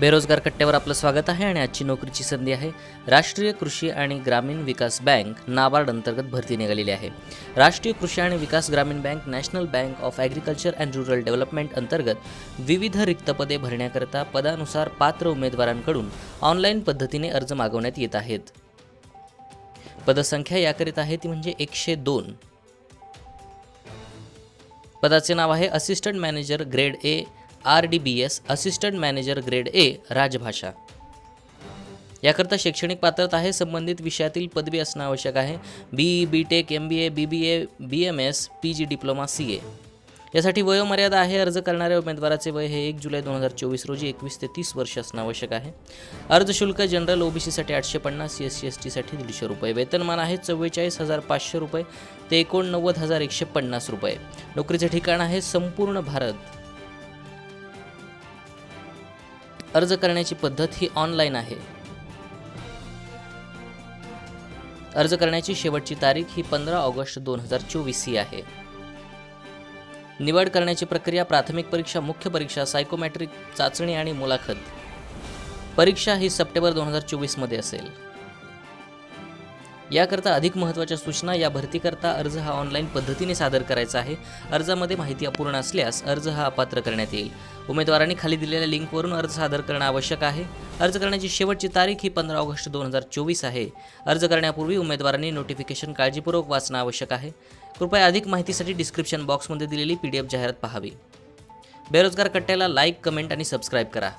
बेरोजगार कट्ट्यावर आपलं स्वागत आहे आणि आजची नोकरीची संधी आहे। राष्ट्रीय कृषी आणि ग्रामीण विकास बँक नाबार्ड अंतर्गत भरती निघालेली आहे। राष्ट्रीय कृषी आणि विकास ग्रामीण bank national bank of agriculture and rural development अंतर्गत विविध रिक्त पदे भरण्याकरता पदानुसार पात्र उमेदवारांकडून ऑनलाईन पद्धतीने अर्ज मागवण्यात येत आहेत। पदसंख्या याकरिता आहे ती म्हणजे 102। पदाचे नाव आहे assistant manager grade A RDBS assistant manager grade A राजभाषा। याकरता शैक्षणिक पात्रता आहे संबंधित विषयातील पदवी असणे आवश्यक आहे। BE BTech MBA BBA BMS PG diploma CA। यासाठी वयोमर्यादा आहे। अर्ज करणाऱ्या उमेदवाराचे वय हे 1 जुलै 2024 रोजी 21 ते 30 वर्ष असणे आवश्यक आहे। अर्ज शुल्क जनरल OBC साठी 850, SC ST साठी 150 रुपये। वेतनमान आहे 44,500 रुपये ते 89,150 रुपये। नोकरीचे ठिकाण आहे संपूर्ण भारत। अर्ज करण्याची पद्धत ही ऑनलाईन आहे। अर्ज करण्याची शेवटची तारीख ही 15 ऑगस्ट 2024 ही आहे। निवड करण्याची प्रक्रिया प्राथमिक परीक्षा, मुख्य परीक्षा, सायकोमेट्रिक चाचणी आणि मुलाखत। परीक्षा ही सप्टेंबर 2024 मध्ये असेल। याकरता अधिक महत्त्वाच्या सूचना, या भरतीकरता अर्ज हा ऑनलाईन पद्धतीने सादर करायचा आहे। अर्जामध्ये माहिती अपूर्ण असल्यास अर्ज हा अपात्र करण्यात येईल। उमेदवारांनी खाली दिलेल्या लिंकवरून अर्ज सादर करणे आवश्यक आहे। अर्ज करण्याची शेवटची तारीख ही 15 ऑगस्ट 2024 आहे। अर्ज करण्यापूर्वी उमेदवारांनी नोटिफिकेशन काळजीपूर्वक वाचणे आवश्यक आहे। कृपया अधिक माहितीसाठी डिस्क्रिप्शन बॉक्समध्ये दिलेली PDF जाहिरात पाहावी। बेरोजगार कट्ट्याला लाईक, कमेंट आणि सबस्क्राईब करा।